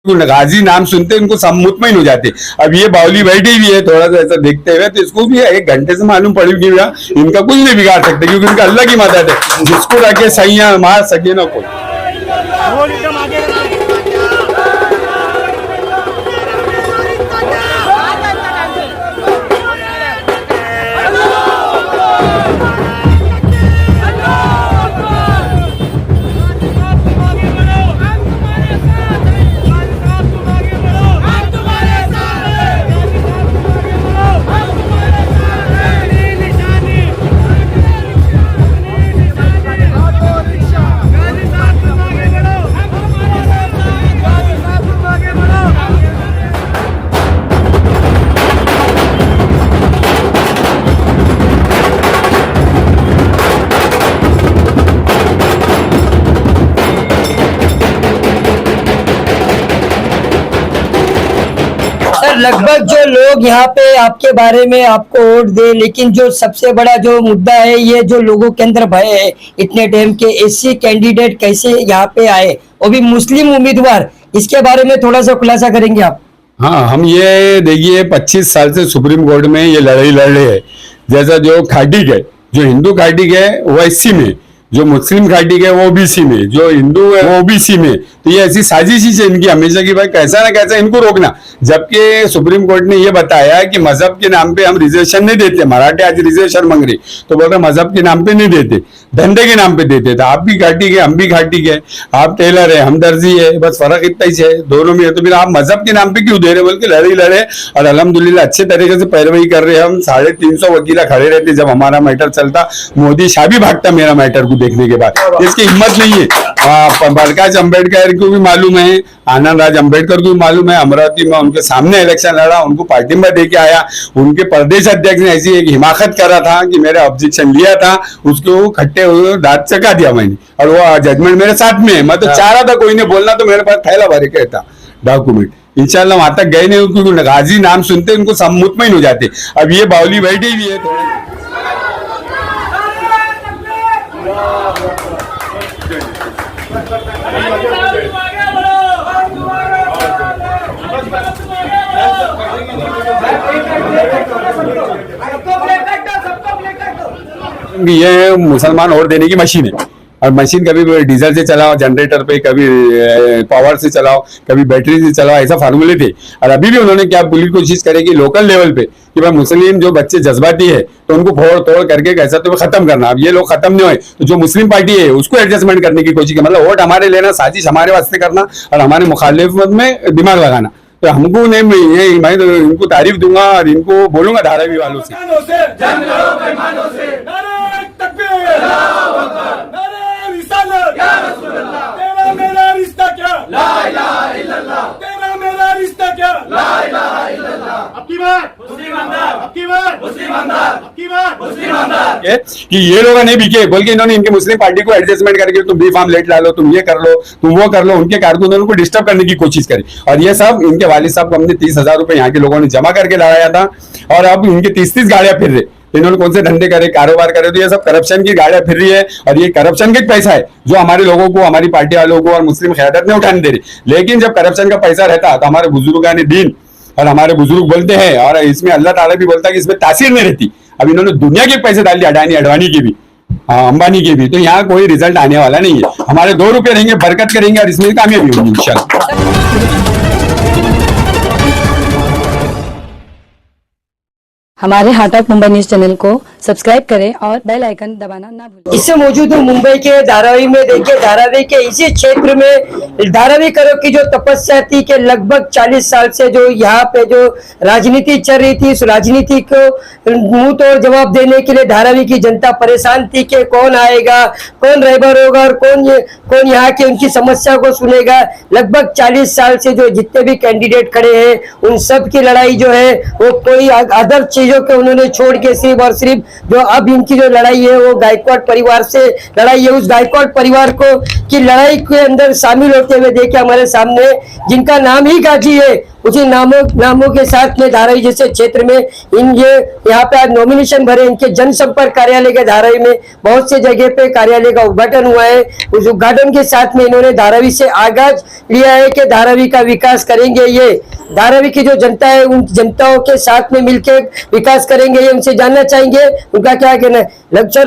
गाजी नाम सुनते उनको सब मुतमईन हो जाते। अब ये बावली बैठी हुई है, थोड़ा सा ऐसा देखते हुए, तो इसको भी 1 घंटे से मालूम पड़ी कि इनका कुछ नहीं बिगाड़ सकते, क्योंकि इनका अल्लाह की मदद है। जिसको रखे सैया मार सके ना कोई। लगभग जो लोग यहाँ पे आपके बारे में आपको वोट दे, लेकिन जो सबसे बड़ा जो मुद्दा है, ये जो लोगों के अंदर भय है इतने टाइम के, एससी कैंडिडेट कैसे यहाँ पे आए, वो भी मुस्लिम उम्मीदवार, इसके बारे में थोड़ा सा खुलासा करेंगे आप? हाँ, हम ये देखिए 25 साल से सुप्रीम कोर्ट में ये लड़ाई लड़ रहे हैं। जैसा जो खाटी गए, जो हिंदू खाटी गए वो एससी में, जो मुस्लिम घाटी के वो ओबीसी में, जो हिंदू है वो ओबीसी में। तो ये ऐसी साजिश है इनकी हमेशा की, भाई कैसा ना कैसा इनको रोकना। जबकि सुप्रीम कोर्ट ने ये बताया कि मजहब के नाम पे हम रिजर्वेशन नहीं देते। मराठे आज रिजर्वेशन मांग रहे, तो बोलते मजहब के नाम पे नहीं देते, धंधे के नाम पे देते। तो आप भी घाटी के, हम भी घाटी के, आप टेलर है, हम दर्जी है, बस फर्क इतना ही है दोनों में। तो फिर आप मजहब के नाम पे क्यों दे रहे, बोल के लड़े लड़े। और अल्हम्दुलिल्लाह अच्छे तरीके से पैरवी कर रहे हैं हम। 350 वकीला खड़े रहते जब हमारा मैटर चलता। मोदी शाह भी भागता मेरा मैटर को देखने के बाद, इसकी हिम्मत नहीं है। प्रकाश अंबेडकर को भी मालूम है, आनंद राज अंबेडकर को भी मालूम है। अमरावती में उनके सामने इलेक्शन लड़ा, उनको पार्टी में दे के आया। उनके प्रदेश अध्यक्ष ने ऐसी एक हिमाकत करा था कि मेरे ऑब्जेक्शन लिया था, उसको खट्टे हुए दांत चका दिया मैंने, और वो जजमेंट मेरे साथ में है। मैं तो चाह रहा था कोई ने बोलना, तो मेरे पास थैला भरे के था डॉक्यूमेंट। इंशाल्लाह वहां तक गए नहीं, क्योंकि गाजी नाम सुनते उनको सब मुतमईन हो जाते। अब ये बावली बैठी हुई है। ये मुसलमान वोट देने की मशीन है, और मशीन कभी डीजल से चलाओ, जनरेटर पे, कभी पावर से चलाओ, कभी बैटरी से चलाओ, ऐसा फार्मूले थे। और अभी भी उन्होंने क्या पूरी कोशिश करेगी लोकल लेवल पे कि भाई मुस्लिम जो बच्चे जज्बाती है तो उनको फोड़ तोड़ करके कैसा तो खत्म करना। अब ये लोग खत्म नहीं हुए तो जो मुस्लिम पार्टी है उसको एडजस्टमेंट करने की कोशिश की, मतलब वोट हमारे लेना, साजिश हमारे वास्ते करना, और हमारे मुखालिफत में दिमाग लगाना। तो हमको नहीं, मैं तो इनको तारीफ दूंगा और इनको बोलूंगा धारावी वालों से। कि ये लोग नहीं बिके, बल्कि इन्होंने इनकी मुस्लिम पार्टी को एडजस्टमेंट करके तुम बी फार्म लेट ला लो, तुम ये कर लो, तुम वो कर लो, उनके कारकुनों को डिस्टर्ब करने की कोशिश करी। और ये सब इनके वालिद साहब को हमने 30,000 रुपए यहाँ के लोगों ने जमा करके लगाया था, और अब इनके 30-30 गाड़ियां फिर रहे। इन्होंने कौन से धंधे करे, कारोबार करे, तो ये सब करप्शन की गाड़ियां फिर रही है। और ये करप्शन का पैसा है जो हमारे लोगों को, हमारी पार्टी वालों को और मुस्लिम क़यादत ने उठाने दे रही। लेकिन जब करप्शन का पैसा रहता तो हमारे बुजुर्गान दीन और हमारे बुजुर्ग बोलते हैं, और इसमें अल्लाह ताला भी बोलता है कि इसमें तासीर नहीं रहती। अब इन्होंने दुनिया के पैसे डाल दिए, अडानी अडवाणी के भी, अंबानी के भी, तो यहाँ कोई रिजल्ट आने वाला नहीं है। हमारे 2 रुपए रहेंगे, बरकत करेंगे, और इसमें कामयाबी होगी इंशाल्लाह। हमारे हाट ऑफ मुंबई न्यूज चैनल को सब्सक्राइब करें और बेल आइकन दबाना ना भूलें। इससे मौजूद हूँ मुंबई के धारावी में। देखिए धारावी के इसी क्षेत्र में धारावी करो की जो तपस्या थी कि लगभग 40 साल से जो यहाँ पे जो राजनीति चल रही थी, उस राजनीति को मुंह तोड़ जवाब देने के लिए धारावी की जनता परेशान थी कि कौन आएगा, कौन रहबर होगा, और कौन यहाँ की उनकी समस्या को सुनेगा। लगभग 40 साल से जो जितने भी कैंडिडेट खड़े हैं, उन सब की लड़ाई जो है वो कोई अदर चीजों के उन्होंने छोड़ के सिर्फ और सिर्फ जो अब इनकी जो लड़ाई है वो गायकवाड़ परिवार से लड़ाई है। उस गायकवाड़ परिवार को की लड़ाई के अंदर शामिल होते हुए देखे हमारे सामने जिनका नाम ही गाजी है, उसी नामों के साथ में धारावी जैसे क्षेत्र में ये यहाँ पे आज नॉमिनेशन भरे। इनके जनसंपर्क कार्यालय के धारावी में बहुत से जगह पे कार्यालय का उद्घाटन हुआ है। उस उद्घाटन के साथ में इन्होंने धारावी से आगाज लिया है कि धारावी का विकास करेंगे। ये धारावी की जो जनता है उन जनताओं के साथ में मिलकर विकास करेंगे। ये उनसे जानना चाहेंगे उनका क्या कहना है।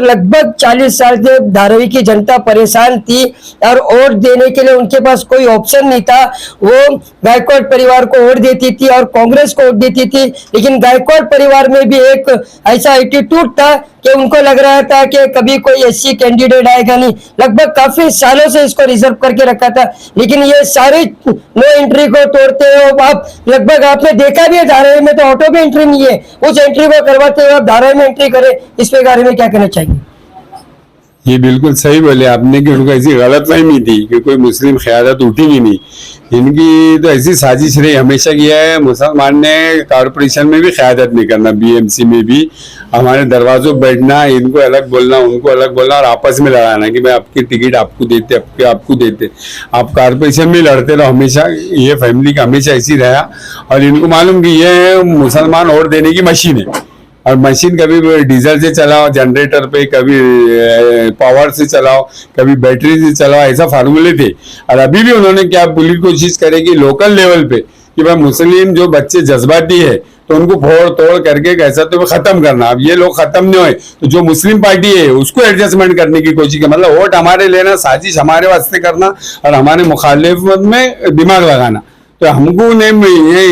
लगभग 40 साल से धारावी की जनता परेशान थी और वोट देने के लिए उनके पास कोई ऑप्शन नहीं था। वो गायकवाड़ परिवार को वोट देती थी और कांग्रेस को वोट देती थी, लेकिन गायकवाड़ परिवार में भी एक ऐसा एटीट्यूड था कि उनको लग रहा था कि कभी कोई एससी कैंडिडेट आएगा नहीं। लगभग काफी सालों से इसको रिजर्व करके रखा था, लेकिन ये सारी नो एंट्री को तोड़ते हो आप। लगभग आपने देखा भी है धारावी में तो ऑटो में एंट्री नहीं है, उस एंट्री को करवाते हुए आप धारावी में एंट्री करें, इस पे बारे में क्या कहना चाहिए। ये बिल्कुल सही बोले आपने कि उनको ऐसी गलतफहमी थी कि कोई मुस्लिम क़यादत उठेगी नहीं। इनकी तो ऐसी साजिश रही हमेशा किया है। मुसलमान ने कॉरपोरेशन में भी क़यादत नहीं करना, बीएमसी में भी हमारे दरवाजों बैठना, इनको अलग बोलना उनको अलग बोलना और आपस में लड़ाना कि भाई आपकी टिकट आपको देते आपको देते। आप कॉरपोरेशन में लड़ते रहो हमेशा। ये फैमिली का हमेशा ऐसी रहा और इनको मालूम कि ये मुसलमान वोट देने की मशीन है और मशीन कभी डीजल से चलाओ जनरेटर पे, कभी पावर से चलाओ, कभी बैटरी से चलाओ, ऐसा फार्मूले थे। और अभी भी उन्होंने क्या पूरी कोशिश करेगी लोकल लेवल पे कि भाई मुस्लिम जो बच्चे जज्बाती है तो उनको फोड़ तोड़ करके कैसा तो खत्म करना। अब ये लोग खत्म नहीं हुए तो जो मुस्लिम पार्टी है उसको एडजस्टमेंट करने की कोशिश की, मतलब वोट हमारे लेना, साजिश हमारे वास्ते करना और हमारे मुखालिफत में दिमाग लगाना। तो हमको नहीं,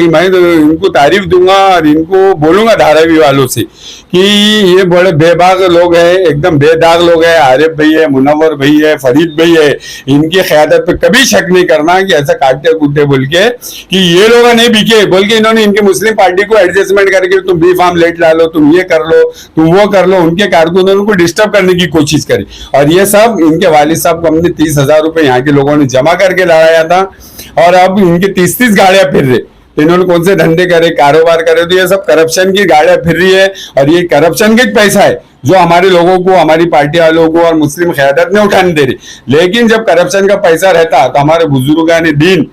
मैं तो इनको तारीफ दूंगा और इनको बोलूंगा धारावी वालों से कि ये बड़े बेबाक लोग हैं, एकदम बेदाग लोग हैं। आरिफ भाई है, मुनव्वर भाई है, फरीद भाई है, इनकी क़यादत पे कभी शक नहीं करना कि ऐसा काटते कूटते बोल के कि ये लोग नहीं बिके बोल के इन्होंने इनकी मुस्लिम पार्टी को एडजस्टमेंट करके तुम बी फार्म लेट ला लो, तुम ये कर लो, तुम वो कर लो, उनके कारकुनों को डिस्टर्ब करने की कोशिश करी। और ये सब इनके वालिद साहब को हमने 30,000 रुपए यहाँ के लोगों ने जमा करके लाया था और अब इनके 30 गाड़ियां फिर रहे। तो इन्होंने कौन से धंधे करे, कारोबार करे, तो ये सब करप्शन की गाड़ियां फिर रही है और ये करप्शन का पैसा है जो हमारे लोगों को, हमारी पार्टी वालों को और मुस्लिम क़यादत ने उठाने दे रही। लेकिन जब करप्शन का पैसा रहता तो हमारे बुजुर्गान दीन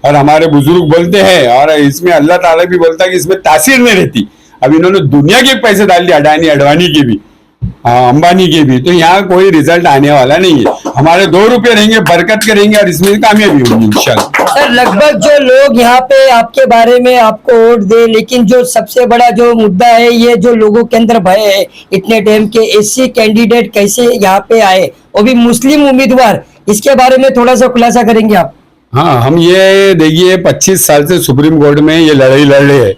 और हमारे बुजुर्ग बोलते हैं और इसमें अल्लाह ताला भी बोलता है कि इसमें तासीर नहीं रहती। अब इन्होंने दुनिया के पैसे डाल दिए, अडानी अडवाणी के भी, अंबानी के भी, तो यहाँ कोई रिजल्ट आने वाला नहीं है। हमारे 2 रुपए रहेंगे, बरकत करेंगे और इसमें कामयाबी होगी इंशाल्लाह। सर लगभग जो लोग यहाँ पे आपके बारे में आपको वोट दे, लेकिन जो सबसे बड़ा जो मुद्दा है ये जो लोगों के अंदर भय है इतने टाइम के एससी कैंडिडेट कैसे यहाँ पे आए, वो भी मुस्लिम उम्मीदवार, इसके बारे में थोड़ा सा खुलासा करेंगे आप। हाँ, हम ये देखिए 25 साल से सुप्रीम कोर्ट में ये लड़ाई लड़ रहे हैं।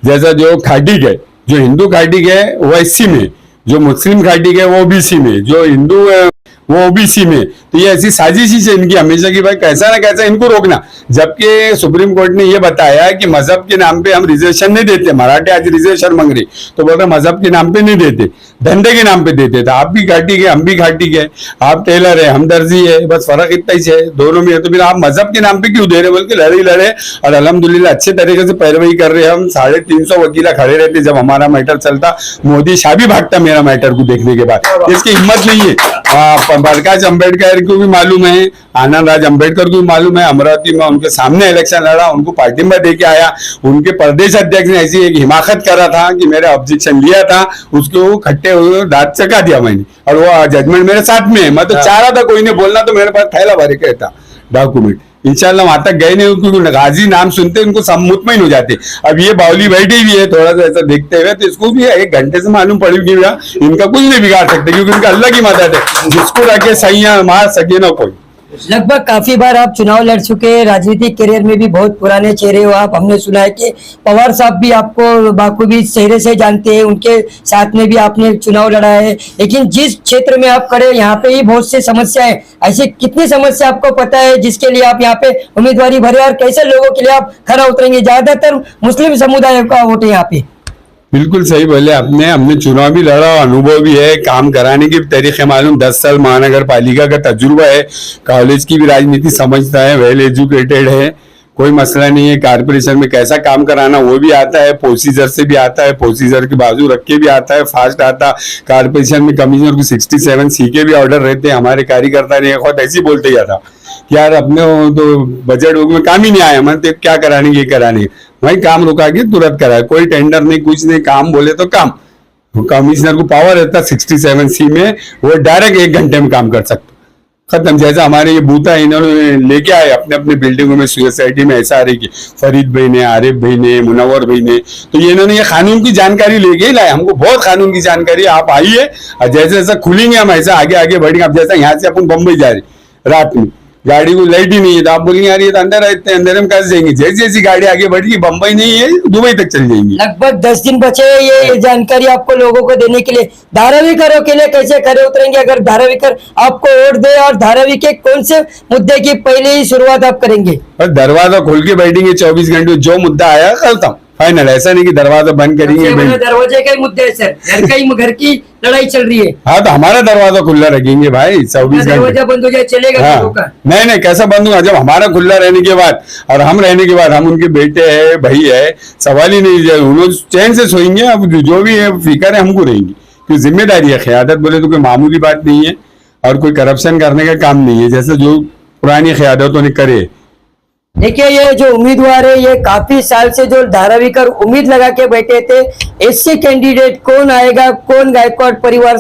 जैसा जो खाटी गए, जो हिंदू खाटी गए वो एससी में, जो मुस्लिम घाटी है वो ओबीसी में, जो हिंदू है वो ओबीसी में। तो ये ऐसी साजिश ही है इनकी हमेशा की भाई कैसा ना कैसा इनको रोकना। जबकि सुप्रीम कोर्ट ने ये बताया कि मजहब के नाम पे हम रिजर्वेशन नहीं देते, मराठे आज रिजर्वेशन मांग रहे तो बोल रहे मजहब के नाम पे नहीं देते, धंधे के नाम पे देते। तो आप भी घाटी गए, हम भी घाटी गए, आप टेलर है, हम दर्जी है, बस फर्क इतना ही है दोनों में। तो फिर आप मजहब के नाम पे क्यों दे रहे बोल के लड़े लड़े और अल्हम्दुलिल्लाह अच्छे तरीके से पैरवी कर रहे हैं। हम 350 वकीला खड़े रहते जब हमारा मैटर चलता, मोदी शाह भी भागता मेरा मैटर को देखने के बाद। इसकी हिम्मत नहीं है। प्रकाश अम्बेडकर को भी मालूम है, आनंद राज अम्बेडकर को भी मालूम है, अमरावती में उनके सामने इलेक्शन लड़ा, उनको पार्टी में दे के आया। उनके प्रदेश अध्यक्ष ने ऐसी एक हिमाकत करा था कि मेरा ऑब्जेक्शन लिया था, उसको खट्टे हुए दांत चका दिया मैंने और वो जजमेंट मेरे साथ में है। मैं तो चाह रहा था कोई नहीं बोलना, तो मेरे पास थैला भरे के था डॉक्यूमेंट। इंशाल्लाह वहां तक गए नहीं क्योंकि गाजी नाम सुनते उनको सब मुतमईन हो जाते। अब ये बावली बैठी हुई है थोड़ा सा ऐसा देखते हुए, तो इसको भी 1 घंटे से मालूम पड़ी कि इनका कुछ नहीं बिगाड़ सकते क्योंकि इनका अल्लाह की मदद है, जिसको रखे सैया मार सके ना कोई। लगभग काफी बार आप चुनाव लड़ चुके हैं, राजनीतिक करियर में भी बहुत पुराने चेहरे हो आप। हमने सुना है कि पवार साहब भी आपको बाखूबी चेहरे से जानते हैं, उनके साथ में भी आपने चुनाव लड़ा है। लेकिन जिस क्षेत्र में आप खड़े यहाँ पे ही बहुत सी समस्या है, ऐसी कितनी समस्या आपको पता है जिसके लिए आप यहाँ पे उम्मीदवारी भरे और कैसे लोगों के लिए आप खरा उतरेंगे? ज्यादातर मुस्लिम समुदाय का वोट है यहाँ पे। बिल्कुल सही बोले आपने, हमने चुनाव भी लड़ा, अनुभव भी है, काम कराने के तरीके मालूम, 10 साल महानगर पालिका का तजुर्बा है, कॉलेज की भी राजनीति समझता है, वेल एजुकेटेड है। कोई मसला नहीं है। कारपोरेशन में कैसा काम कराना वो भी आता है, प्रोसीजर से भी आता है, प्रोसीजर के बाजू रख के भी आता है, फास्ट आता। कारपोरेशन में कमिश्नर को 67C के भी ऑर्डर रहते हैं। हमारे कार्यकर्ता ने खुद ऐसे ही बोलते गया था कि यार अपने तो बजट में काम ही नहीं आया, मतलब क्या कराने ये कराने, वही काम रुका के तुरंत कराए। कोई टेंडर नहीं, कुछ नहीं, काम बोले तो काम। कमिश्नर को पावर रहता 67C में, वो डायरेक्ट 1 घंटे में काम कर सकते, खत्म। जैसा हमारे ये बूता है, इन्होंने लेके आए अपने अपने बिल्डिंगों में, सोसाइटी में ऐसा आ रही कि फरीद भाई ने, आरिफ भाई ने, मुनव्वर भाई ने, तो ये इन्होंने ये कानून की जानकारी लेके ही लाए। हमको बहुत कानून की जानकारी, आप आइए और जैसे जैसा खुलेंगे हम ऐसा आगे आगे बढ़ेंगे। अब जैसा यहाँ से अपन बम्बई जा रहे रात में, गाड़ी को लाइट ही नहीं है, तो आप बोलेंगे यार ये तो अंदर रहते हैं, अंधेरे में कैसे जाएंगे। जैसी जैसी गाड़ी आगे बढ़ेगी, बम्बई नहीं है दुबई तक चल जाएंगी। लगभग 10 दिन बचे हैं ये जानकारी आपको लोगों को देने के लिए। धारावी करो के लिए कैसे खड़े उतरेंगे अगर धारावी कर आपको वोट दे, और धारावी के कौन से मुद्दे की पहले ही शुरुआत आप करेंगे? बस दरवाजा खोल के बैठेंगे 24 घंटे, जो मुद्दा आया खत्म फाइनल। ऐसा नहीं कि दरवाजा बंद करेंगे। दरवाजे का ही मुद्दा है सर, घर की लड़ाई चल रही है। हाँ तो हमारा दरवाजा खुला रखेंगे भाई 24 घंटे। दरवाजा बंद हो जाए चलेगा लोगों का? नहीं नहीं, कैसा बंद होगा? जब हमारा खुला रहने के बाद और हम रहने के बाद, हम उनके बेटे है, भाई है, सवाल ही नहीं। उन्होंने चैन से सोएंगे। अब जो भी है फिक्र है हमको रहेंगी, क्योंकि जिम्मेदारी है। क़यादत बोले तो कोई मामूली बात नहीं है, और कोई करप्शन करने का काम नहीं है, जैसे जो पुरानी क़यादतों ने करे। देखिए ये जो उम्मीदवार है, ये काफी साल से जो धारावी कर उम्मीद लगा के बैठे थे, ऐसे कैंडिडेट कौन आएगा, कौन गायकवाड़ परिवार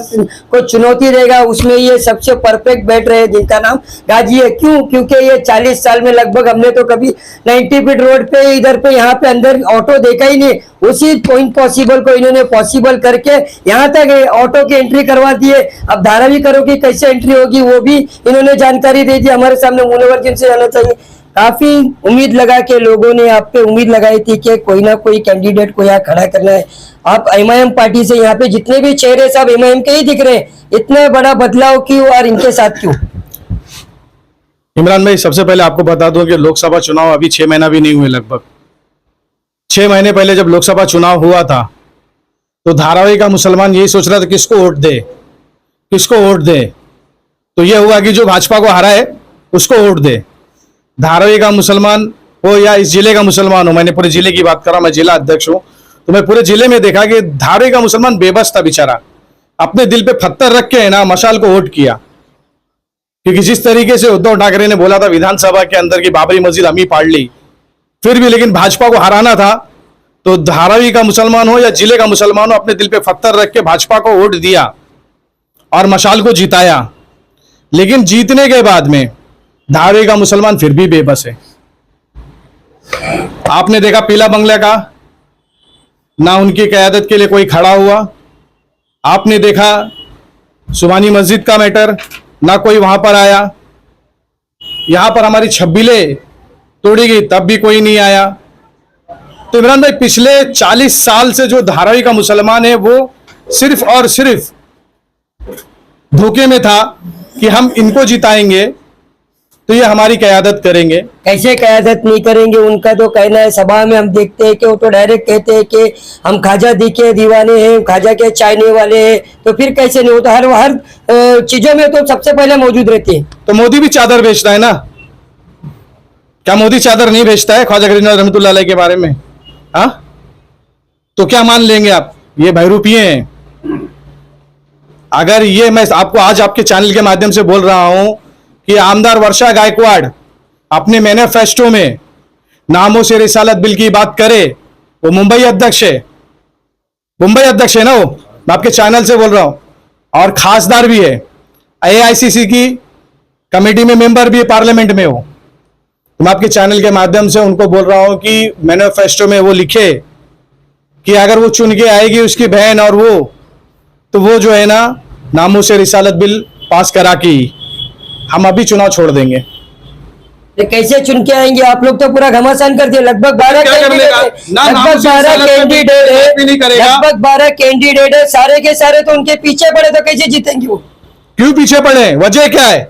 को चुनौती देगा, उसमें ये सबसे परफेक्ट बैठ रहे हैं, जिनका नाम गाजी है। क्यों? क्योंकि ये 40 साल में लगभग हमने तो कभी 90 फीट रोड पे इधर पे यहाँ पे अंदर ऑटो देखा ही नहीं। उसी इम्पॉसिबल को इन्होंने पॉसिबल करके यहाँ तक ऑटो की एंट्री करवा दी है। अब धारावी करो की कैसे एंट्री होगी वो भी इन्होंने जानकारी दे दी। हमारे सामने मुनव्वर जिनसे जाना चाहिए। काफी उम्मीद लगा के लोगों ने आप पे उम्मीद लगाई थी कि कोई ना कोई कैंडिडेट को यहाँ खड़ा करना है। आप MIM पार्टी से, यहाँ पे जितने भी चेहरे सब MIM के ही दिख रहे हैं, इतना बड़ा बदलाव क्यों और इनके साथ क्यों? इमरान भाई, सबसे पहले आपको बता दूं कि लोकसभा चुनाव अभी 6 महीना भी नहीं हुए। लगभग 6 महीने पहले जब लोकसभा चुनाव हुआ था, तो धारावी का मुसलमान यही सोच रहा था किसको वोट दे, किसको वोट दे। तो यह हुआ कि जो भाजपा को हराए उसको वोट दे। धारावी का मुसलमान हो या इस जिले का मुसलमान हो, मैंने पूरे जिले की बात कर रहा हूं, मैं जिला अध्यक्ष हूं, तो मैं पूरे जिले में देखा कि धारावी का मुसलमान बेबस था बेचारा। अपने दिल पे पत्थर रख के है ना मशाल को वोट किया, क्योंकि जिस तरीके से उद्धव ठाकरे ने बोला था विधानसभा के अंदर की बाबरी मस्जिद हम ही पाड़ ली, फिर भी लेकिन भाजपा को हराना था, तो धारावी का मुसलमान हो या जिले का मुसलमान हो, अपने दिल पे पत्थर रख के भाजपा को वोट दिया और मशाल को जिताया। लेकिन जीतने के बाद में धारावी का मुसलमान फिर भी बेबस है। आपने देखा पीला बंगला का, ना उनकी क़यादत के लिए कोई खड़ा हुआ। आपने देखा सुबानी मस्जिद का मैटर, ना कोई वहां पर आया। यहां पर हमारी छब्बीलें तोड़ी गई, तब भी कोई नहीं आया। तो इमरान भाई, पिछले 40 साल से जो धारावी का मुसलमान है वो सिर्फ और सिर्फ धोखे में था कि हम इनको जिताएंगे तो ये हमारी क़यादत करेंगे। कैसे क़यादत नहीं करेंगे? उनका तो कहना है, सभा में हम देखते हैं कि वो तो डायरेक्ट कहते हैं कि हम खाजा दी के दीवाने हैं, खाजा के चाहने वाले हैं। तो फिर कैसे नहीं? वो तो हर चीजों में तो सबसे पहले मौजूद रहती है। तो मोदी भी चादर बेचता है ना? क्या मोदी चादर नहीं बेचता है ख्वाजा गरीबनाथ रहमतुल्लाह अलैह के बारे में? हाँ, तो क्या मान लेंगे आप? ये बहरूपिये हैं। अगर ये मैं आपको आज आपके चैनल के माध्यम से बोल रहा हूं कि आमदार वर्षा गायकवाड़ अपने मैनिफेस्टो में नामों से रिसालत बिल की बात करे, वो मुंबई अध्यक्ष है, मुंबई अध्यक्ष है ना वो, मैं आपके चैनल से बोल रहा हूं, और खासदार भी है, AICC की कमेटी में मेंबर भी है, पार्लियामेंट में हो। तो मैं आपके चैनल के माध्यम से उनको बोल रहा हूं कि मैनिफेस्टो में वो लिखे कि अगर वो चुन के आएगी उसकी बहन और वो, तो वो जो है ना नामों से रिसालत बिल पास करा के हम अभी चुनाव छोड़ देंगे। तो कैसे चुन के आएंगे? आप लोग तो पूरा घमासान कर दिए। लगभग 12 कैंडिडेट है, सारे के सारे तो उनके पीछे पड़े, तो कैसे जीतेंगे वो? क्यों पीछे पड़े? वजह क्या है?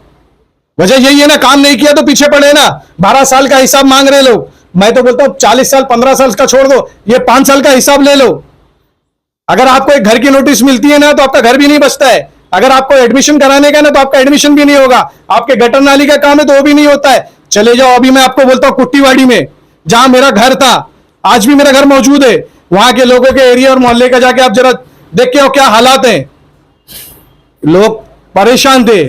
वजह यही है ना, काम नहीं किया तो पीछे पड़े ना। 12 साल का हिसाब मांग रहे लोग। मैं तो बोलता हूँ 40 साल 15 साल का छोड़ दो, ये 5 साल का हिसाब ले लो। अगर आपको एक घर की नोटिस मिलती है ना तो आपका घर भी नहीं बचता है। अगर आपको एडमिशन कराने का ना तो आपका एडमिशन भी नहीं होगा। आपके गटर नाली का काम है तो वो भी नहीं होता है। चले जाओ, अभी मैं आपको बोलता हूँ कुट्टीवाड़ी में जहां मेरा घर था, आज भी मेरा घर मौजूद है, वहां के लोगों के एरिया और मोहल्ले का जाके आप जरा देख के आओ क्या हालात हैं। लोग परेशान थे।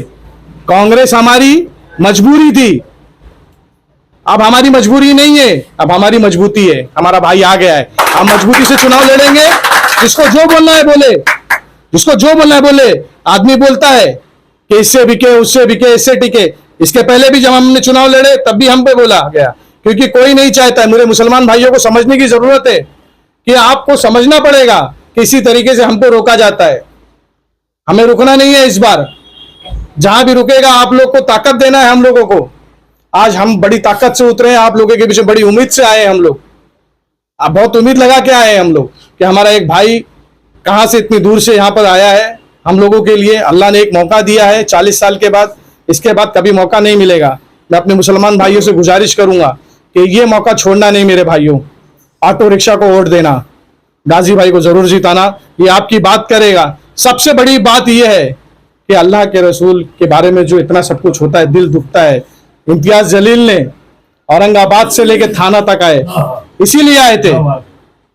कांग्रेस हमारी मजबूरी थी, अब हमारी मजबूरी नहीं है, अब हमारी मजबूती है। हमारा भाई आ गया है, हम मजबूती से चुनाव लड़ेंगे। जिसको जो बोलना है बोले, जिसको जो बोलना है बोले। आदमी बोलता है कि इससे बिके, उससे बिके, इससे टिके। इसके पहले भी जब हमने चुनाव लड़े तब भी हम पे बोला गया, क्योंकि कोई नहीं चाहता है। मेरे मुसलमान भाइयों को समझने की जरूरत है कि आपको समझना पड़ेगा कि इसी तरीके से हमको रोका जाता है। हमें रुकना नहीं है इस बार। जहां भी रुकेगा आप लोग को ताकत देना है हम लोगों को। आज हम बड़ी ताकत से उतरे हैं, आप लोगों के पीछे बड़ी उम्मीद से आए हैं हम लोग। अब बहुत उम्मीद लगा के आए हैं हम लोग कि हमारा एक भाई कहां से इतनी दूर से यहाँ पर आया है। हम लोगों के लिए अल्लाह ने एक मौका दिया है 40 साल के बाद, इसके बाद कभी मौका नहीं मिलेगा। मैं अपने मुसलमान भाइयों से गुजारिश करूंगा कि ये मौका छोड़ना नहीं मेरे भाइयों। ऑटो रिक्शा को वोट देना, गाजी भाई को जरूर जिताना, ये आपकी बात करेगा। सबसे बड़ी बात यह है कि अल्लाह के रसूल के बारे में जो इतना सब कुछ होता है, दिल दुखता है। इम्तियाज जलील ने औरंगाबाद से लेकर थाना तक आए, इसीलिए आए थे,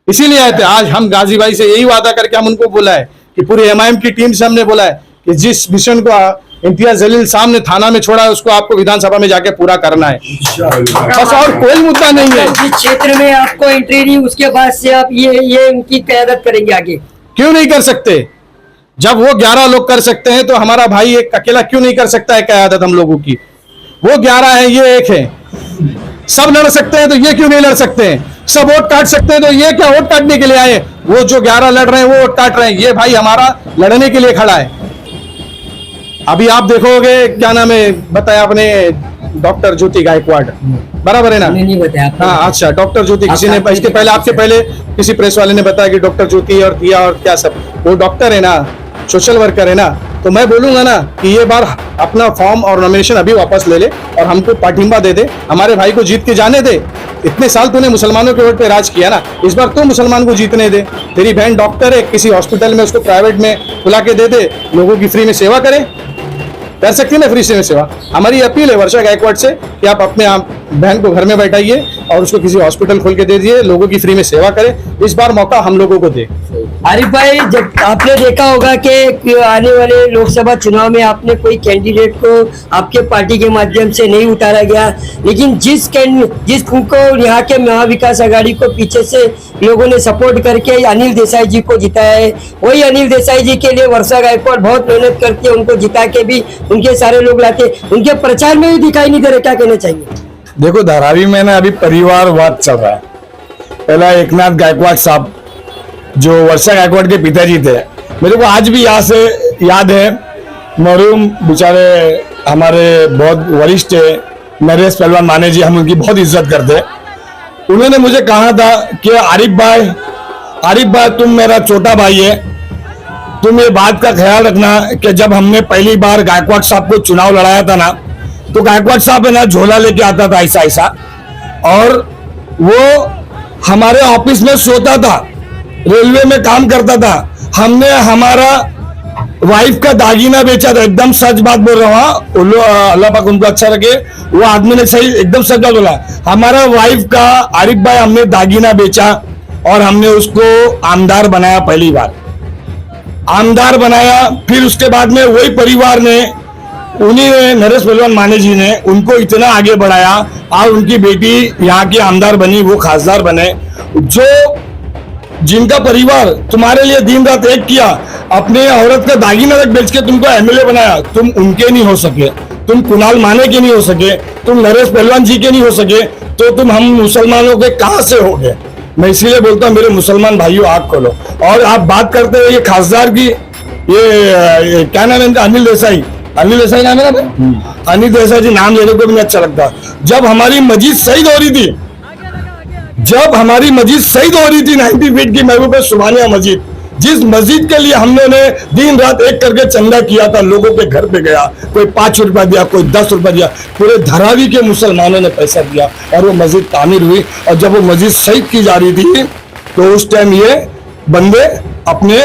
इसीलिए आए थे। आज हम गाजी भाई से यही वादा करके हम उनको बोला है कि पूरी एमआईएम की टीम से हमने बोला है कि जिस मिशन को इम्तियाज जलील साहब ने थाना में छोड़ा है उसको आपको विधानसभा में जाके पूरा करना है, बस और कोई मुद्दा नहीं है। जिस क्षेत्र में आपको एंट्री दी उसके बाद से आप ये उनकी क़यादत करेंगे आगे? क्यों नहीं कर सकते? जब वो 11 लोग कर सकते हैं तो हमारा भाई एक अकेला क्यों नहीं कर सकता है क़यादत हम लोगों की? वो 11 है, ये एक है। सब लड़ सकते हैं तो ये क्यों नहीं लड़ सकते हैं? सब वोट काट सकते हैं तो ये क्या वोट काटने के लिए आए? वो जो 11 लड़ रहे हैं वो वोट काट रहे हैं, ये भाई हमारा लड़ने के लिए खड़ा है। अभी आप देखोगे, क्या नाम है बताया आपने, डॉक्टर ज्योति गायकवाड़, बराबर है ना? नहीं बताया। हाँ अच्छा, डॉक्टर ज्योति, किसी ने इसके पहले, आपके पहले किसी प्रेस वाले ने बताया कि डॉक्टर ज्योति और दिया और क्या सब, वो डॉक्टर है ना, सोशल वर्कर है ना। तो मैं बोलूंगा ना कि ये बार अपना फॉर्म और नॉमिनेशन अभी वापस ले ले और हमको पाठिंबा दे दे, हमारे भाई को जीत के जाने दे। इतने साल तूने मुसलमानों के वोट पे राज किया ना, इस बार तू मुसलमान को जीतने दे। तेरी बहन डॉक्टर है, किसी हॉस्पिटल में उसको प्राइवेट में बुला के दे दे, लोगों की फ्री में सेवा करे, कर सकती है ना फ्री में सेवा। हमारी अपील है वर्षा गायकवाड़ से कि आप अपने बहन को घर में बैठाइए और उसको किसी हॉस्पिटल खोल के दे दिए, लोगों की फ्री में सेवा करे। इस बार मौका हम लोगों को दे। आरिफ भाई, जब आपने देखा होगा कि आने वाले लोकसभा चुनाव में आपने कोई कैंडिडेट को आपके पार्टी के माध्यम से नहीं उतारा गया, लेकिन जिसको यहाँ के महाविकास आघाड़ी को पीछे से लोगों ने सपोर्ट करके अनिल देसाई जी को जिताया है, वही अनिल देसाई जी के लिए वर्षा गायकवाड़ बहुत मेहनत करती है, उनको जिता के भी उनके सारे लोग लाते, उनके प्रचार में भी दिखाई नहीं दे रहे। क्या कहना चाहिए? देखो, धारावी में ना अभी परिवारवाद चल रहा है। पहला एकनाथ गायकवाड़ साहब जो वर्षा गायकवाड़ के पिताजी थे, मेरे को आज भी यहाँ से याद है, मरहूम बेचारे हमारे बहुत वरिष्ठ है नरेश पहलवान माने जी, हम उनकी बहुत इज्जत करते। उन्होंने मुझे कहा था कि आरिफ भाई तुम मेरा छोटा भाई है, तुम ये बात का ख्याल रखना कि जब हमने पहली बार गायकवाड़ साहब को चुनाव लड़ाया था ना, तो गायकवाड़ साहब है ना झोला लेके आता था ऐसा और वो हमारे ऑफिस में सोता था, रेलवे में काम करता था। हमने हमारा वाइफ का दागीना बेचा था, एकदम सच बात बोल रहा हूँ, अल्लाह पाक उनको अच्छा रखे। वो आदमी ने सही एकदम सच बात बोला, हमारा वाइफ का आरिफ भाई हमने दागीना बेचा और हमने उसको आमदार बनाया, पहली बार आमदार बनाया। फिर उसके बाद में वही परिवार ने, उन्हीं ने, नरेश पहलवान माने जी ने उनको इतना आगे बढ़ाया और उनकी बेटी यहाँ की आमदार बनी, वो खासदार बने। जो जिनका परिवार तुम्हारे लिए दिन रात एक किया, अपने औरत का दागीना तक बेच के तुमको एमएलए बनाया, तुम उनके नहीं हो सके, तुम कुणाल माने के नहीं हो सके, तुम नरेश पहलवान जी के नहीं हो सके, तो तुम हम मुसलमानों के कहां से हो गए? मैं इसीलिए बोलता हूँ मेरे मुसलमान भाइयों, आग खोलो। और आप बात करते हैं ये खासदार की, ये क्या नाम है इनका, अनिल देसाई नाम है ना? अनिल देसाई जी नाम लेने को भी नहीं अच्छा लगता। जब हमारी मस्जिद शहीद हो रही थी, 90 फीट की महबूब सुभानिया मस्जिद, जिस मस्जिद के लिए हम लोगों ने दिन रात एक करके चंदा किया था, लोगों के घर पे गया, कोई 5 रुपया दिया, कोई 10 रुपया दिया, पूरे धारावी के मुसलमानों ने पैसा दिया और वो मस्जिद तामीर हुई। और जब वो मस्जिद शहीद की जा रही थी तो उस टाइम ये बंदे अपने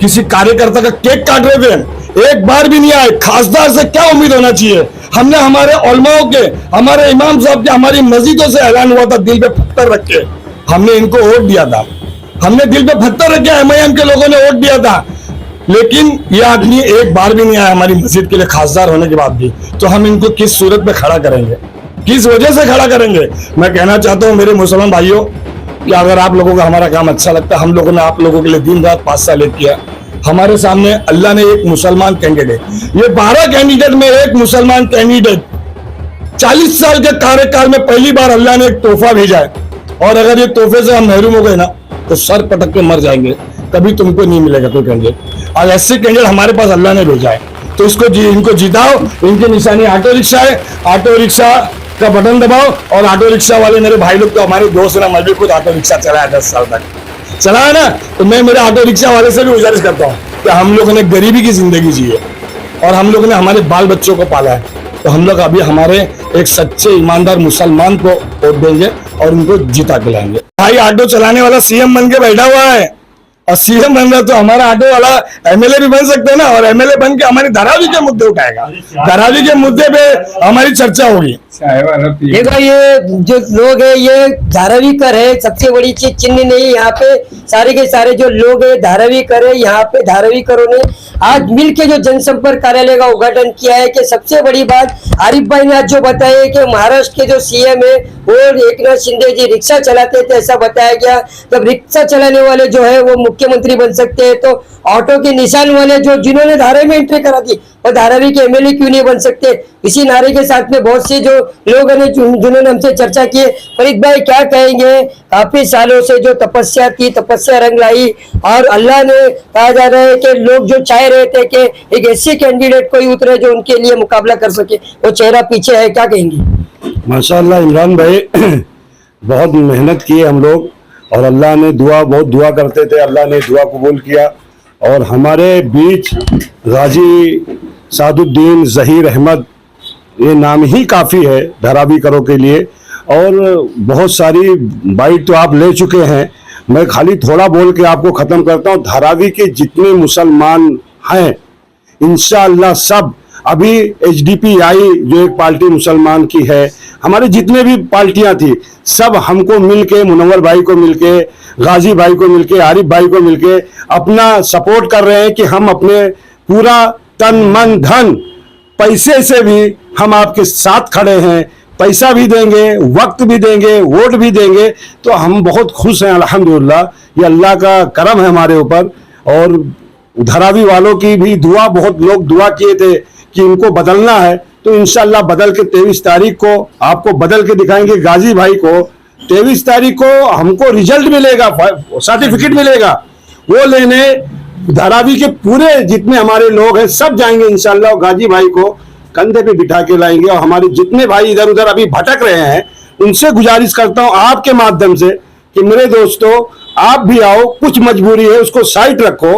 किसी कार्यकर्ता का केक काट रहे थे, एक बार भी नहीं आए। खासदार से क्या उम्मीद होना चाहिए? हमने हमारे उलमाओं के, हमारे इमाम साहब के, हमारी मस्जिदों से ऐलान हुआ था, दिल पे पत्थर रख के हमने इनको वोट दिया था। हमने दिल पे पत्थर रख के एमआईएम के लोगों ने वोट दिया था, लेकिन ये आदमी एक बार भी नहीं आया हमारी मस्जिद के लिए, खासदार होने के बाद भी। तो हम इनको किस सूरत में खड़ा करेंगे, किस वजह से खड़ा करेंगे? मैं कहना चाहता हूँ मेरे मुसलमान भाइयों कि अगर आप लोगों को हमारा काम अच्छा लगता है, हम लोगों ने आप लोगों के लिए दिन रात 5 साल एक किया। हमारे सामने अल्लाह ने एक मुसलमान कैंडिडेट, ये 12 कैंडिडेट में एक मुसलमान कैंडिडेट, 40 साल के कार्यकाल में पहली बार अल्लाह ने एक तोहफा भेजा है। और अगर ये तोहफे से हम महरूम हो गए ना तो सर पटक के मर जाएंगे, कभी तुमको नहीं मिलेगा कोई कैंडिडेट। आज ऐसे कैंडिडेट हमारे पास अल्लाह ने भेजा है, तो इनको जिताओ। इनकी निशानी ऑटो रिक्शा है, ऑटो रिक्शा का बटन दबाओ। और ऑटो रिक्शा वाले मेरे भाई लोग तो हमारे दोस्त ना, मैं भी खुद ऑटो रिक्शा चलाया 10 साल तक चलाया ना, तो मैं मेरे ऑटो रिक्शा वाले से भी गुजारिश करता हूँ कि हम लोगों ने गरीबी की जिंदगी जी है और हम लोगों ने हमारे बाल बच्चों को पाला है, तो हम लोग अभी हमारे एक सच्चे ईमानदार मुसलमान को वोट देंगे और उनको जिता के लाएंगे। भाई ऑटो चलाने वाला सीएम बन के बैठा हुआ है, और सीएम बन रहा तो हमारा ऑटो वाला एमएलए भी बन सकते हैं ना, और एमएलए बन के हमारी धारावी के मुद्दे उठाएगा, धारावी के मुद्दे पे हमारी चर्चा होगी। देखो ये जो लोग है ये धारावी कर है, सबसे बड़ी चीज चिन्ह नहीं, यहाँ पे सारे के सारे जो लोग है धारावी कर है। यहाँ पे धारावी करों ने आज मिल के जो जनसंपर्क कार्यालय का उद्घाटन किया है कि सबसे बड़ी बात आरिफ भाई ने आज जो बताया है कि महाराष्ट्र के जो सीएम है वो एकनाथ शिंदे जी रिक्शा चलाते थे, ऐसा बताया गया। जब रिक्शा चलाने वाले जो है वो मुख्यमंत्री बन सकते हैं, तो ऑटो के निशान वाले जो जिन्होंने धारावी में एंट्री करा दी वो धारावी के एमएलए क्यों नहीं बन सकते? इसी नारे के साथ में बहुत से जो लोग हैं जिन्होंने हमसे चर्चा की है। फरीद भाई क्या कहेंगे? काफी सालों से जो तपस्या थी, तपस्या रंग लाई, और अल्लाह ने कहा जा रहा है कि लोग जो चाह रहे थे कि एक ऐसे कैंडिडेट कोई उतरे जो उनके लिए मुकाबला कर सके, वो चेहरा पीछे है, क्या कहेंगे? माशाअल्लाह इमरान भाई बहुत मेहनत की हम लोग, और अल्लाह ने बहुत दुआ करते थे, अल्लाह ने दुआ कबूल किया। और हमारे बीच गाजी सादुद्दीन जहीर अहमद, ये नाम ही काफ़ी है धारावी करो के लिए, और बहुत सारी बाइट तो आप ले चुके हैं। मैं खाली थोड़ा बोल के आपको ख़त्म करता हूँ। धारावी के जितने मुसलमान हैं इंशाअल्लाह सब, अभी HDPI जो एक पार्टी मुसलमान की है, हमारे जितने भी पार्टियां थी सब हमको मिलके, मुनव्वर भाई को मिलके, गाजी भाई को मिलके, आरिफ भाई को मिलके अपना सपोर्ट कर रहे हैं कि हम अपने पूरा तन मन धन पैसे से भी हम आपके साथ खड़े हैं, पैसा भी देंगे, वक्त भी देंगे, वोट भी देंगे। तो हम बहुत खुश हैं अल्हम्दुलिल्लाह, ये अल्लाह का करम है हमारे ऊपर। और धारावी वालों की भी दुआ, बहुत लोग दुआ किए थे कि इनको बदलना है, तो इंशाल्लाह बदल के 23 तारीख को आपको बदल के दिखाएंगे। गाजी भाई को 23 तारीख को हमको रिजल्ट मिलेगा, सर्टिफिकेट मिलेगा, वो लेने धारावी के पूरे जितने हमारे लोग हैं सब जाएंगे इंशाल्लाह, और गाजी भाई को कंधे पे बिठा के लाएंगे। और हमारे जितने भाई इधर उधर अभी भटक रहे हैं उनसे गुजारिश करता हूं आपके माध्यम से कि मेरे दोस्तों आप भी आओ, कुछ मजबूरी है उसको साइड रखो,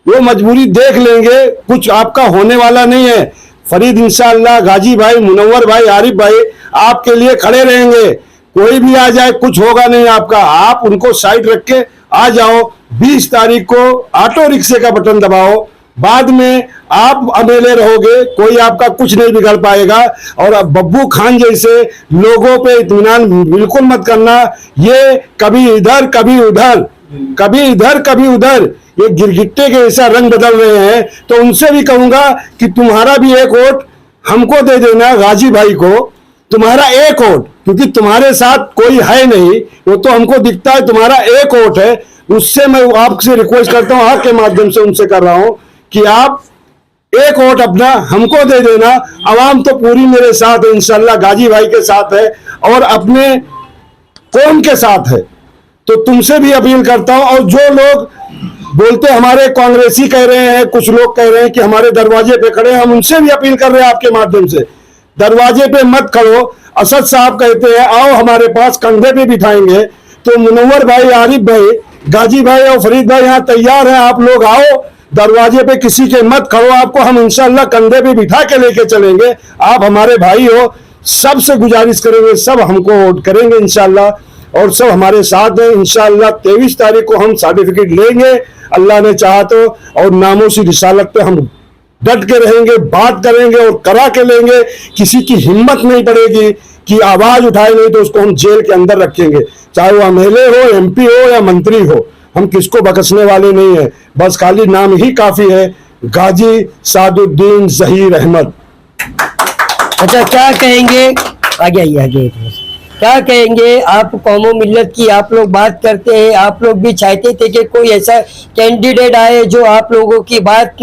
वो मजबूरी देख लेंगे, कुछ आपका होने वाला नहीं है। फरीद इंशाअल्लाह, गाजी भाई, मुनव्वर भाई, आरिफ भाई आपके लिए खड़े रहेंगे, कोई भी आ जाए कुछ होगा नहीं आपका, आप उनको साइड रख के आ जाओ। 20 तारीख को ऑटो रिक्शे का बटन दबाओ, बाद में आप एमएलए रहोगे, कोई आपका कुछ नहीं बिगड़ पाएगा। और अब बब्बू खान जैसे लोगों पे इत्मीनान बिल्कुल मत करना, ये कभी इधर कभी उधर, कभी इधर कभी उधर, ये गिरगिट्टे के ऐसा रंग बदल रहे हैं। तो उनसे भी कहूंगा कि तुम्हारा भी एक वोट हमको दे देना, गाजी भाई को, तुम्हारा एक वोट, क्योंकि तुम्हारे साथ कोई है नहीं, वो तो हमको दिखता है, तुम्हारा एक वोट है। उससे मैं आपसे रिक्वेस्ट करता हूँ, आपके माध्यम से उनसे कर रहा हूं कि आप एक वोट अपना हमको दे देना। आवाम तो पूरी मेरे साथ है इंशाल्लाह, गाजी भाई के साथ है और अपने कौम के साथ है। तो तुमसे भी अपील करता हूं। और जो लोग बोलते हमारे कांग्रेसी कह रहे हैं, कुछ लोग कह रहे हैं कि हमारे दरवाजे पे खड़े, हम उनसे भी अपील कर रहे हैं आपके माध्यम से, दरवाजे पे मत खड़ो। असद साहब कहते हैं आओ हमारे पास, कंधे पे बिठाएंगे। तो मुनव्वर भाई, आरिफ भाई, गाजी भाई और फरीद भाई यहाँ तैयार हैं, आप लोग आओ, दरवाजे पे किसी के मत खड़ो, आपको हम इंशाल्लाह कंधे पे बिठा के लेके चलेंगे। आप हमारे भाई हो, सबसे गुजारिश करेंगे, सब हमको वोट करेंगे इंशाल्लाह, और सब हमारे साथ हैं इंशाल्लाह। 23 तारीख को हम सर्टिफिकेट लेंगे अल्लाह ने चाहा तो, और नामों से रिसालत पे हम डट के रहेंगे, बात करेंगे और करा के लेंगे। किसी की हिम्मत नहीं पड़ेगी कि आवाज उठाए, नहीं तो उसको हम जेल के अंदर रखेंगे, चाहे वो एमएलए हो, एमपी हो या मंत्री हो। हम किसको बख्शने वाले नहीं है, बस खाली नाम ही काफी है, गाजी सादुद्दीन जहीर अहमद। अच्छा, क्या कहेंगे, आगे आइए आगे, क्या कहेंगे आप? कौमो मिल्लत की आप लोग बात करते हैं, आप लोग भी चाहते थे कि कोई ऐसा कैंडिडेट आए जो आप लोगों की बात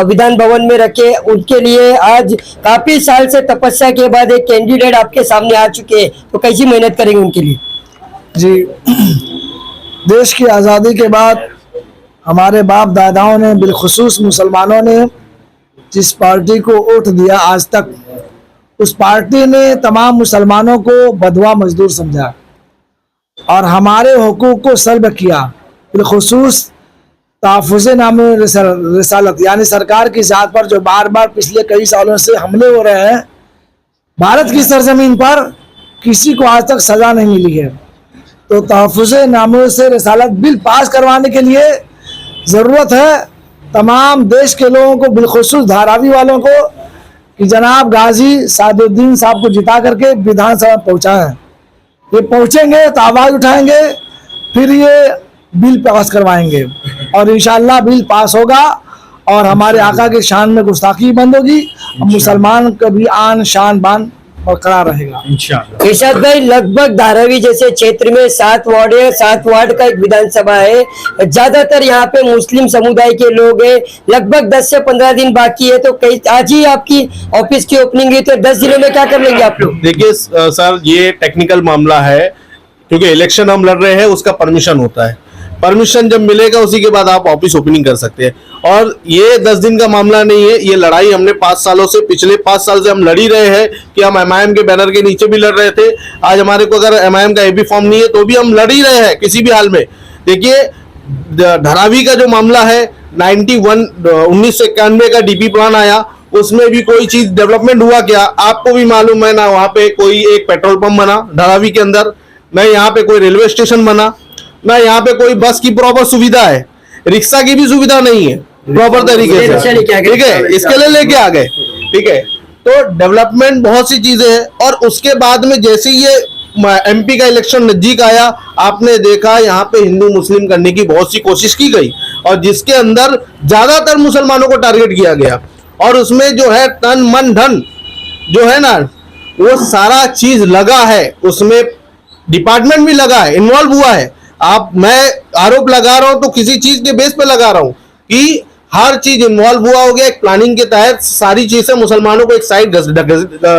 विधान भवन में रखे। उनके लिए आज काफी साल से तपस्या के बाद एक कैंडिडेट आपके सामने आ चुके हैं, तो कैसी मेहनत करेंगे उनके लिए? जी, देश की आज़ादी के बाद हमारे बाप दादाओं ने, बिलखुसूस मुसलमानों ने जिस पार्टी को वोट दिया, आज तक उस पार्टी ने तमाम मुसलमानों को बदवा मजदूर समझा और हमारे हुकूक को सल्ब किया। बिलखुसूस तहफ़्फ़ुज़ नामे रिसालत यानी सरकार की ज़ात पर जो बार बार पिछले कई सालों से हमले हो रहे हैं, भारत की सरजमीन पर किसी को आज तक सज़ा नहीं मिली है। तो तहफ़्फ़ुज़ नामे से रिसालत बिल पास करवाने के लिए ज़रूरत है तमाम देश के लोगों को, बिलखुसूस धारावी वालों को, कि जनाब गाजी सादुद्दीन साहब को जिता करके विधानसभा पहुँचाएं। ये पहुँचेंगे तो आवाज़ उठाएंगे, फिर ये बिल पास करवाएंगे और इंशाअल्लाह बिल पास होगा और हमारे आका की शान में गुस्ताखी बंद होगी, मुसलमान का भी आन शान बान बरकरार रहेगा इंशाअल्लाह। इरशाद भाई, लगभग धारावी जैसे क्षेत्र में 7 वार्ड है, 7 वार्ड का एक विधानसभा है, ज्यादातर यहाँ पे मुस्लिम समुदाय के लोग हैं। लगभग 10 से 15 दिन बाकी है, तो कई आज ही आपकी ऑफिस की ओपनिंग है, तो 10 दिनों में क्या कर लेंगे आप लोग? देखिए सर, ये टेक्निकल मामला है, क्योंकि इलेक्शन हम लड़ रहे हैं, उसका परमिशन होता है। परमिशन जब मिलेगा उसी के बाद आप ऑफिस ओपनिंग कर सकते हैं। और ये 10 दिन का मामला नहीं है, ये लड़ाई हमने 5 सालों से, पिछले 5 साल से हम लड़ ही रहे हैं कि हम एमआईएम के बैनर के नीचे भी लड़ रहे थे। आज हमारे को अगर एमआईएम का एबी फॉर्म नहीं है तो भी हम लड़ ही रहे हैं किसी भी हाल में। देखिए, धारावी का जो मामला है, 1991 का डीपी प्लान आया, उसमें भी कोई चीज डेवलपमेंट हुआ क्या? आपको भी मालूम है ना, वहां पे कोई एक पेट्रोल पंप बना धारावी के अंदर, ना यहाँ पे कोई रेलवे स्टेशन बना, ना यहाँ पे कोई बस की प्रॉपर सुविधा है, रिक्शा की भी सुविधा नहीं है प्रॉपर तरीके से, ठीक है, इसके लिए लेके आ गए, ठीक है। तो डेवलपमेंट बहुत सी चीजें हैं। और उसके बाद में जैसे ये एमपी का इलेक्शन नजदीक आया, आपने देखा यहाँ पे हिंदू मुस्लिम करने की बहुत सी कोशिश की गई और जिसके अंदर ज्यादातर मुसलमानों को टारगेट किया गया और उसमें जो है तन मन धन जो है ना, वो सारा चीज लगा है, उसमें डिपार्टमेंट भी लगा है, इन्वॉल्व हुआ है। मैं आरोप लगा रहा हूं तो किसी चीज के बेस पे लगा रहा हूं कि हर चीज इन्वॉल्व हुआ हो गया। एक प्लानिंग के तहत सारी चीजें मुसलमानों को एक साइड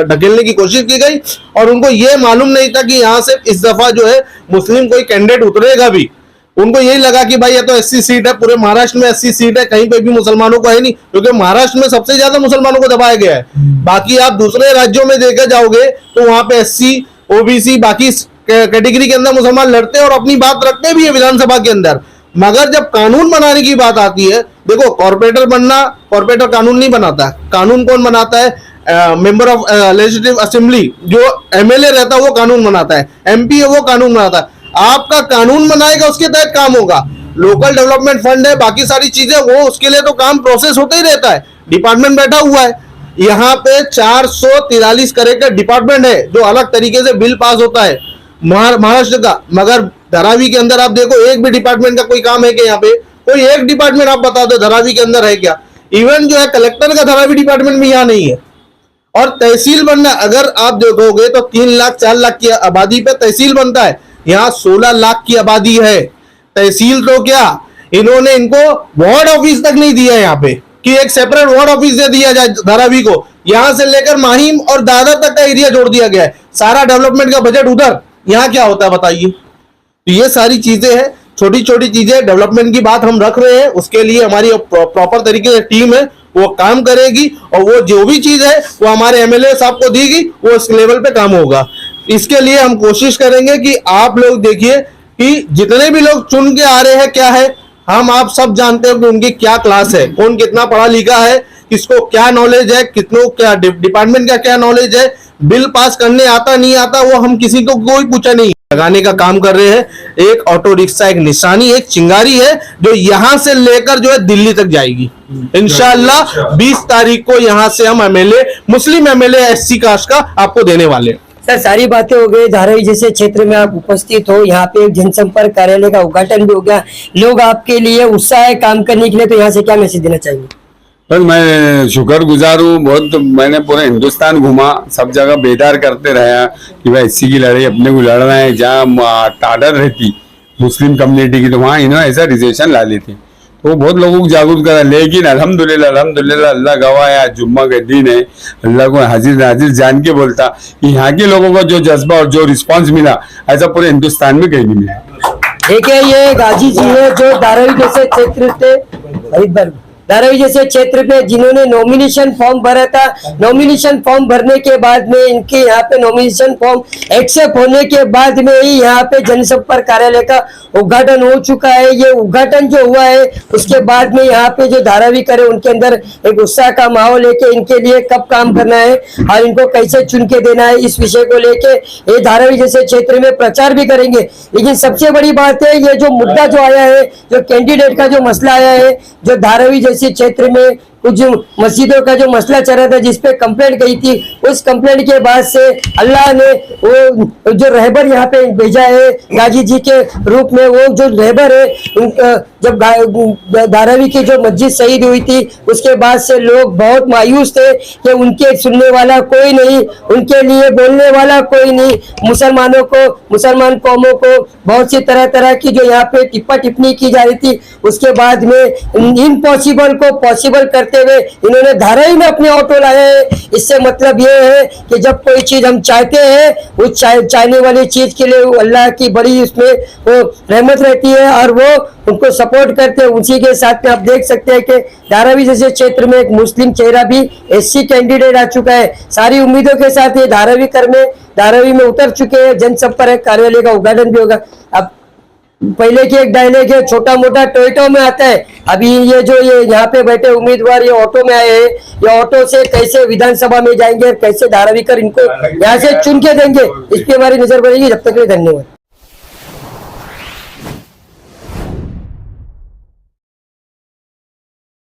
ढकेलने की कोशिश की गई और उनको ये मालूम नहीं था कि यहाँ से इस दफा जो है मुस्लिम कोई कैंडिडेट उतरेगा भी। उनको यही लगा कि भाई ये तो एससी सीट है, पूरे महाराष्ट्र में एससी सीट है, कहीं पे भी मुसलमानों को है नहीं, क्योंकि महाराष्ट्र में सबसे ज्यादा मुसलमानों को दबाया गया है। बाकी आप दूसरे राज्यों में देखा जाओगे तो वहां पे एससी, ओबीसी, बाकी कैटेगरी के अंदर मुसलमान लड़ते हैं और अपनी बात रखते भी है विधानसभा के अंदर। मगर जब कानून बनाने की बात आती है, देखो कॉर्पोरेटर बनना, कॉर्पोरेटर कानून नहीं बनाता है, कानून कौन बनाता है? मेंबर ऑफ लेजिस्लेटिव असेंबली, जो एमएलए रहता है वो कानून बनाता है, एमपी है वो कानून बनाता है। आपका कानून बनाएगा, उसके तहत काम होगा। लोकल डेवलपमेंट फंड है, बाकी सारी चीजें, वो उसके लिए तो काम प्रोसेस होता ही रहता है। डिपार्टमेंट बैठा हुआ है, यहाँ पे 443 करोड़ का डिपार्टमेंट है जो अलग तरीके से बिल पास होता है महाराष्ट्र का। मगर धारावी के अंदर आप देखो, एक भी डिपार्टमेंट का कोई काम है कि यहाँ पे कोई एक डिपार्टमेंट आप बता दो धारावी के अंदर है क्या? इवन जो है कलेक्टर का धारावी डिपार्टमेंट भी यहाँ नहीं है। और तहसील बनना, अगर आप देखोगे तो 3 लाख 4 लाख की आबादी पे तहसील बनता है, यहाँ 16 लाख की आबादी है। तहसील तो क्या, इन्होंने इनको वार्ड ऑफिस तक नहीं दिया यहाँ पे कि एक सेपरेट वार्ड ऑफिस दे दिया जाए धारावी को। यहाँ से लेकर माहिम और दादर तक का एरिया जोड़ दिया गया है, सारा डेवलपमेंट का बजट उधर। यहाँ क्या होता है बताइए? तो ये सारी चीजें हैं, छोटी छोटी चीजें, डेवलपमेंट की बात हम रख रहे हैं, उसके लिए हमारी प्रॉपर तरीके से टीम है, वो काम करेगी और वो जो भी चीज है वो हमारे एमएलए साहब को देगी, वो इस लेवल पे काम होगा। इसके लिए हम कोशिश करेंगे कि आप लोग देखिए कि जितने भी लोग चुन के आ रहे हैं क्या है, हम आप सब जानते हैं कि उनकी क्या क्लास है, कौन कितना पढ़ा लिखा है, किसको क्या नॉलेज है, कितनों क्या डिपार्टमेंट का क्या नॉलेज है, बिल पास करने आता नहीं आता वो हम किसी को कोई पूछा नहीं। लगाने का काम कर रहे हैं। एक ऑटो रिक्शा, एक निशानी, एक चिंगारी है जो यहां से लेकर जो है दिल्ली तक जाएगी इंशाअल्लाह। 20 तारीख को यहां से हम एमएलए, मुस्लिम एमएलए SC कास्ट का आपको देने वाले हैं। सर सारी बातें हो गई, धारावी जैसे क्षेत्र में आप उपस्थित हो, यहाँ पे एक जनसंपर्क कार्यालय का उद्घाटन भी हो गया, लोग आपके लिए उत्साह है काम करने के लिए, तो यहाँ से क्या मैसेज देना चाहेंगे? बस मैं शुक्रगुजार हूँ बहुत। मैंने पूरे हिंदुस्तान घूमा, सब जगह बेदार करते रहा कि भाई SC की लड़ाई अपने को लड़ना है। जहाँ टाडर रहती मुस्लिम कम्युनिटी की तो वहाँ इन्होंने ऐसा रिजर्वेशन ला ली थी, तो बहुत लोगों को जागरूक करा। लेकिन अल्हम्दुलिल्लाह अल्हम्दुलिल्लाह अल्लाह गवाह है, आज जुम्मा का दिन है, अल्लाह को हाजिर नाजिर जान के बोलता कि यहाँ के लोगों को जो जज्बा और जो रिस्पांस मिला ऐसा पूरे हिंदुस्तान में कहीं नहीं मिला। देखिए ये गाजी जी है जो धारावी जैसे क्षेत्र थे, धारावी जैसे क्षेत्र में जिन्होंने नॉमिनेशन फॉर्म भरा था, नॉमिनेशन फॉर्म भरने के बाद में इनके यहाँ पे नॉमिनेशन फॉर्म एक्सेप्ट होने के बाद में ही यहाँ पे जनसंपर्क कार्यालय का उद्घाटन हो चुका है। ये उद्घाटन जो हुआ है उसके बाद में यहाँ पे जो धारावी करे उनके अंदर एक उत्साह का माहौल है कि इनके लिए कब काम करना है और इनको कैसे चुन के देना है, इस विषय को लेके ये धारावी जैसे क्षेत्र में प्रचार भी करेंगे। लेकिन सबसे बड़ी बात है ये जो मुद्दा जो आया है, जो कैंडिडेट का जो मसला आया है, जो धारावी जैसे क्षेत्र में कुछ मस्जिदों का जो मसला चल रहा था जिसपे कंप्लेंट गई थी, उस कंप्लेंट के बाद से अल्लाह ने वो जो रहबर यहाँ पे भेजा है गाजी जी के रूप में, वो जो रहबर है जब धारावी की जो मस्जिद शहीद हुई थी उसके बाद से लोग बहुत मायूस थे कि उनके सुनने वाला कोई नहीं, उनके लिए बोलने वाला कोई नहीं। मुसलमानों को, मुसलमान कौमों को बहुत सी तरह तरह की जो यहाँ पे टिप्पा टिप्पणी की जा रही थी, उसके बाद में इम्पॉसिबल को पॉसिबल करते हुए इन्होंने धारावी में अपने ऑटो लाए हैं। इससे मतलब ये है कि जब कोई चीज हम चाहते हैं उस चाहने वाली चीज के लिए अल्लाह की बड़ी उसमें वो रहमत रहती है और वो उनको सपोर्ट करते हैं। उसी के साथ में आप देख सकते हैं कि धारावी जैसे क्षेत्र में एक मुस्लिम चेहरा भी SC कैंडिडेट आ चुका है। सारी उम्मीदों के साथ ये धारावी में उतर चुके हैं। जनसंपर्क कार्यालय का उद्घाटन भी होगा। अब पहले की एक डायलॉग है, छोटा मोटा टोयोटो में आता है, अभी ये जो ये यहाँ पे बैठे उम्मीदवार ये ऑटो में आए हैं, ये ऑटो से कैसे विधानसभा में जाएंगे और कैसे धारावी कर इनको यहाँ से चुन के देंगे, इस पे हमारी नजर बढ़ेगी। जब तक के लिए धन्यवाद।